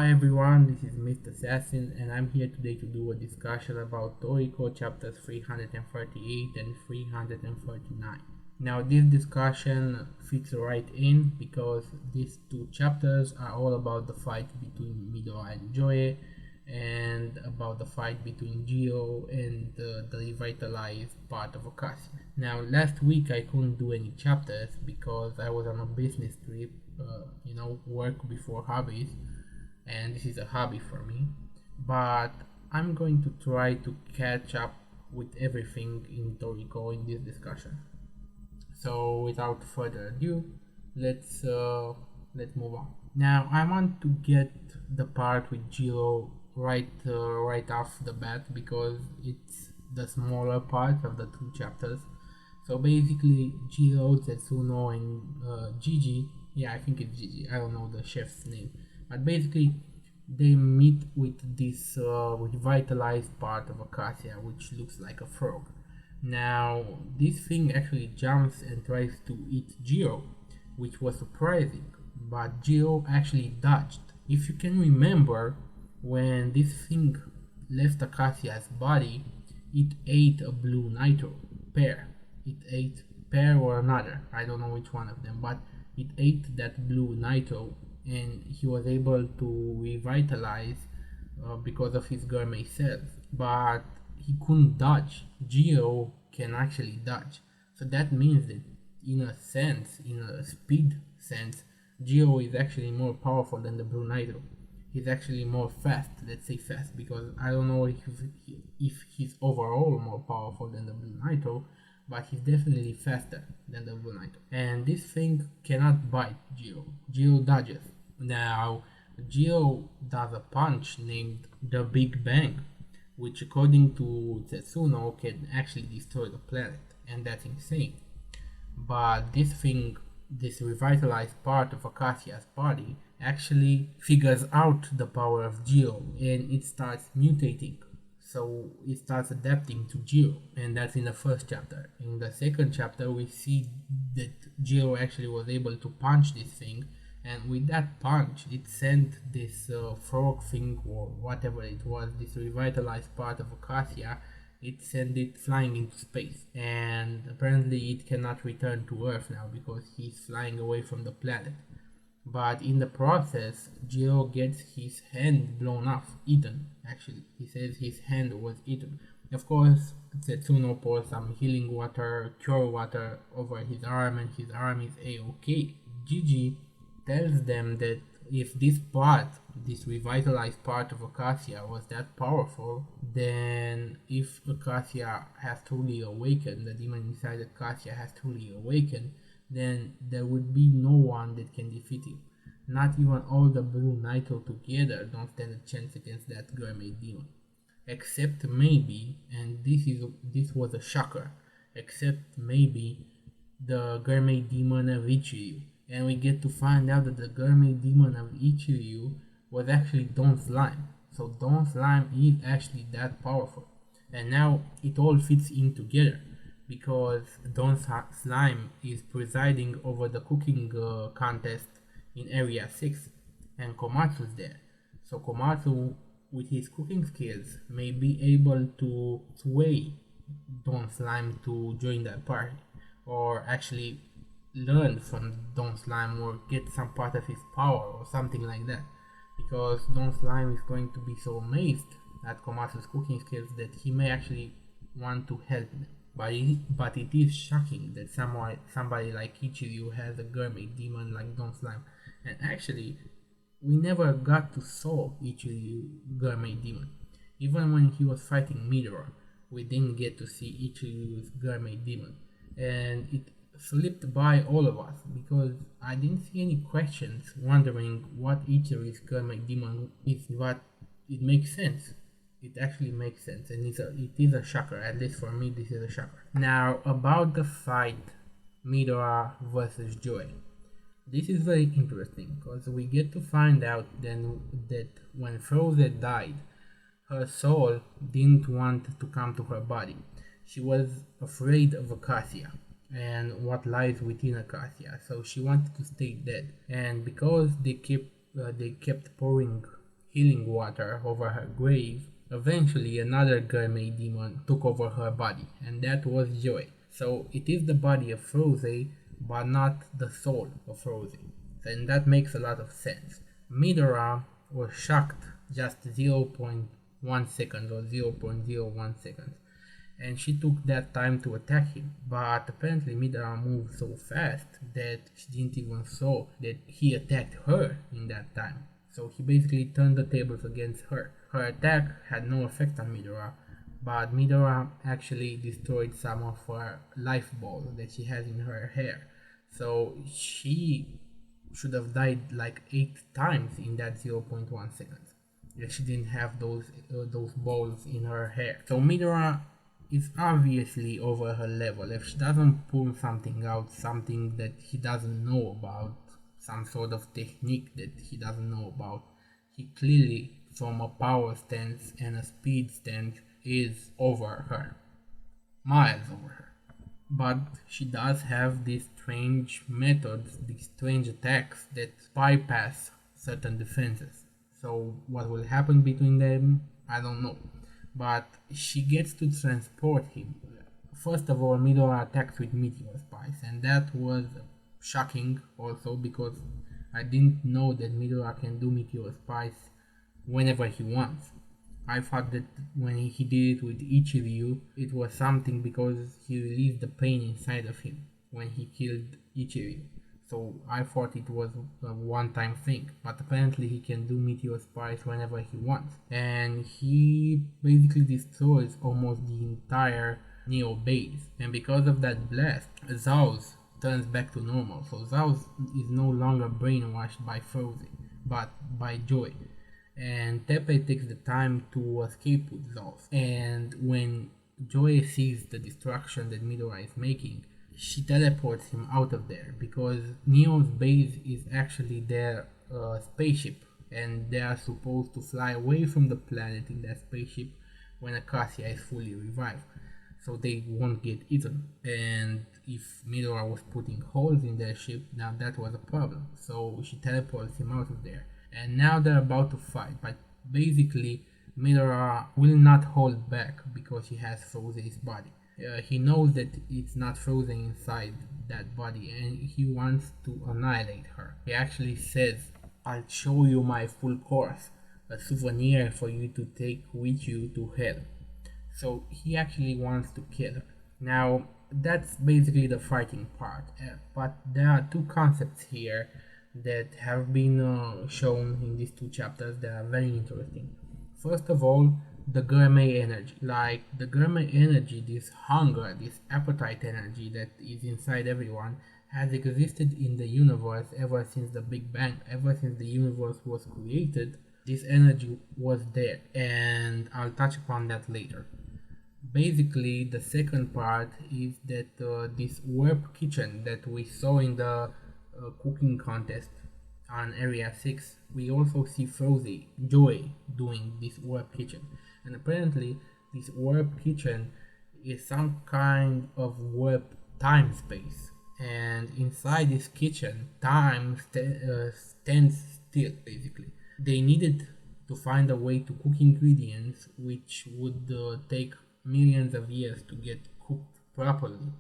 Hi everyone, this is Mr. Assassin and I'm here today to do a discussion about Toriko chapters 338 and 339. Now this discussion fits right in because these two chapters are all about the fight between Midora and Joy and about the fight between Geo and the revitalized part of Accacia. Now last week I couldn't do any chapters because I was on a business trip, work before hobbies, and this is a hobby for me, but I'm going to try to catch up with everything in Toriko in this discussion. So without further ado, let's move on. Now I want to get the part with Jiro right off the bat because it's the smaller part of the two chapters. So basically Jiro, Tetsuno and Gigi, yeah, I think it's Gigi, I don't know the chef's name, but basically they meet with this revitalized part of Accacia which looks like a frog. Now this thing actually jumps and tries to eat Geo, which was surprising, but Geo actually dodged. If you can remember, when this thing left Accacia's body, it ate a blue nitro pair. It ate pair or another, I don't know which one of them, but it ate that blue nitro and he was able to revitalize because of his gourmet cells, but he couldn't dodge. Geo can actually dodge, so that means that in a speed sense, Geo is actually more powerful than the blue nitro. He's actually more fast, let's say fast, because I don't know if he's overall more powerful than the blue nitro, but he's definitely faster than the blue nitro. And this thing cannot bite Geo. Geo dodges. Now Geo does a punch named the Big Bang, which according to Tetsuno can actually destroy the planet, and that's insane. But this thing, this revitalized part of Accacia's body, actually figures out the power of Geo and it starts mutating. So it starts adapting to Geo, and that's in the first chapter. In the second chapter we see that Geo actually was able to punch this thing, and with that punch it sent this frog thing or whatever it was, this revitalized part of Accacia, it sent it flying into space, and apparently it cannot return to Earth now because he's flying away from the planet. But in the process, Geo gets his hand blown off, eaten actually. He says his hand was eaten. Of course, Tetsuno pours some healing water, cure water over his arm, and his arm is a-okay. Gigi tells them that if this part, this revitalized part of Accacia was that powerful, then if Accacia has truly awakened, the demon inside Accacia has truly awakened, then there would be no one that can defeat him. Not even all the blue nitro together don't stand a chance against that gourmet demon. Except maybe, and this was a shocker, except maybe the gourmet demon of Ichiryu. And we get to find out that the gourmet demon of Ichiryu was actually Don Slime. So Don Slime is actually that powerful. And now it all fits in together, because Don Slime is presiding over the cooking contest in Area 6, and Komatsu's there. So Komatsu, with his cooking skills, may be able to sway Don Slime to join that party, or actually learn from Don Slime or get some part of his power or something like that, because Don Slime is going to be so amazed at Komatsu's cooking skills that he may actually want to help them. But it is shocking that somebody like Ichiryu has a gourmet demon like Don Slime. And actually, we never got to saw Ichiryu gourmet demon. Even when he was fighting Midora, we didn't get to see Ichiryu's gourmet demon. And it slipped by all of us because I didn't see any questions wondering what Ichiryu's gourmet demon is. But it makes sense. It actually makes sense, and it is a shocker. At least for me, this is a shocker. Now about the fight, Midora versus Joy. This is very interesting because we get to find out then that when Frozen died, her soul didn't want to come to her body. She was afraid of Accacia and what lies within Accacia, so she wanted to stay dead. And because they kept pouring healing water over her grave, eventually another gourmet demon took over her body, and that was Joy. So it is the body of Rose, but not the soul of Rose. And that makes a lot of sense. Midora was shocked just 0.1 seconds or 0.01 seconds, and she took that time to attack him. But apparently Midora moved so fast that she didn't even saw that he attacked her in that time. So he basically turned the tables against her. Her attack had no effect on Midora, but Midora actually destroyed some of her life balls that she has in her hair. So she should have died like 8 times in that 0.1 seconds if she didn't have those balls in her hair. So Midora is obviously over her level. If she doesn't pull something out, something that he doesn't know about, some sort of technique that he doesn't know about, he clearly, from a power stance and a speed stance, is over her, miles over her. But she does have these strange methods, these strange attacks that bypass certain defenses. So what will happen between them, I don't know. But she gets to transport him. First of all, Midora attacks with Meteor Spice, and that was shocking also because I didn't know that Midora can do Meteor Spice whenever he wants. I thought that when he did it with Ichiryu, it was something because he released the pain inside of him when he killed Ichiryu. So I thought it was a one-time thing, but apparently he can do Meteor Spice whenever he wants. And he basically destroys almost the entire Neo base. And because of that blast, Zauz turns back to normal. So Zauz is no longer brainwashed by Frozen, but by Joy. And Tepe takes the time to escape with Zauz. And when Joy sees the destruction that Midora is making, she teleports him out of there because Neo's base is actually their spaceship, and they are supposed to fly away from the planet in that spaceship when Accacia is fully revived, so they won't get eaten. And if Midora was putting holes in their ship, now that was a problem, so she teleports him out of there. And now they're about to fight, but basically Midora will not hold back because he has Froze's body. He knows that it's not frozen inside that body and he wants to annihilate her. He actually says, "I'll show you my full course, a souvenir for you to take with you to hell." So he actually wants to kill her. Now that's basically the fighting part, but there are two concepts here that have been shown in these two chapters that are very interesting. First of all, the gourmet energy. Like the gourmet energy, this hunger, this appetite energy that is inside everyone has existed in the universe ever since the Big Bang, ever since the universe was created. This energy was there, and I'll touch upon that later. Basically, the second part is that this warp kitchen that we saw in the cooking contest on Area 6, we also see Frozy, Joy, doing this warp kitchen. And apparently this warp kitchen is some kind of warp time space, and inside this kitchen time stands still. Basically they needed to find a way to cook ingredients which would take millions of years to get cooked properly,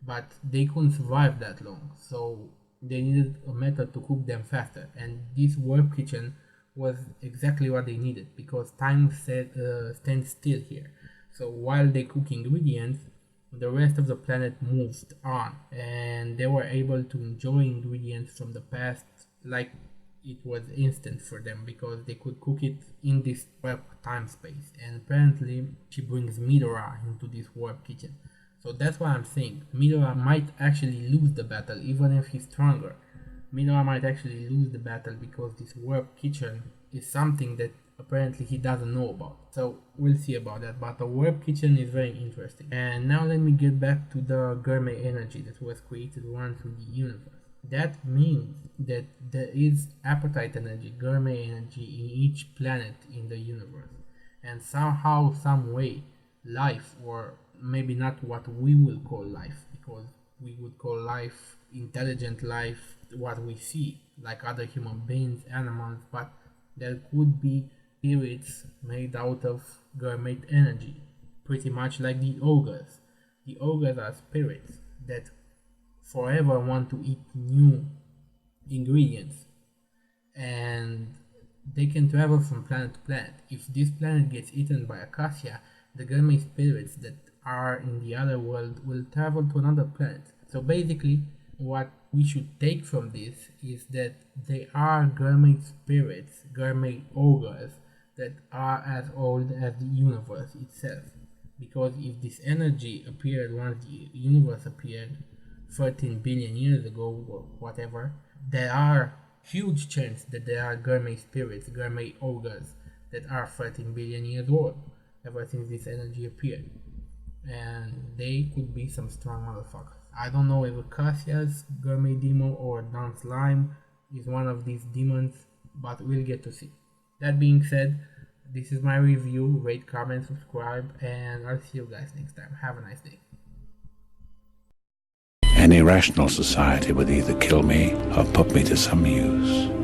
but they couldn't survive that long, so they needed a method to cook them faster, and this warp kitchen was exactly what they needed because time stands still here. So while they cook ingredients, the rest of the planet moved on, and they were able to enjoy ingredients from the past like it was instant for them because they could cook it in this warp time space. And apparently she brings Midora into this warp kitchen. So that's why I'm saying Midora might actually lose the battle even if he's stronger. Midora might actually lose the battle because this warp kitchen is something that apparently he doesn't know about. So we'll see about that, but the warp kitchen is very interesting. And now let me get back to the gourmet energy that was created once with the universe. That means that there is appetite energy, gourmet energy in each planet in the universe. And somehow, some way, life, or maybe not what we will call life, because we would call life intelligent life, what we see, like other human beings, animals, but There could be spirits made out of Gurmate energy, pretty much like the ogres. The ogres are spirits that forever want to eat new ingredients, and they can travel from planet to planet. If this planet gets eaten by Accacia, the Gurmate spirits that are in the other world will travel to another planet. So basically, what we should take from this is that they are Gurmate spirits, Gurmate ogres, that are as old as the universe itself. Because if this energy appeared once the universe appeared 13 billion years ago or whatever, there are huge chance that there are Gurmate spirits, Gurmate ogres that are 13 billion years old ever since this energy appeared. And they could be some strong motherfuckers. I don't know if Accacia's Gurmate demon or Don Slime is one of these demons, but we'll get to see. That being said, this is my review. Rate, comment, subscribe, and I'll see you guys next time. Have a nice day. Any rational society would either kill me or put me to some use.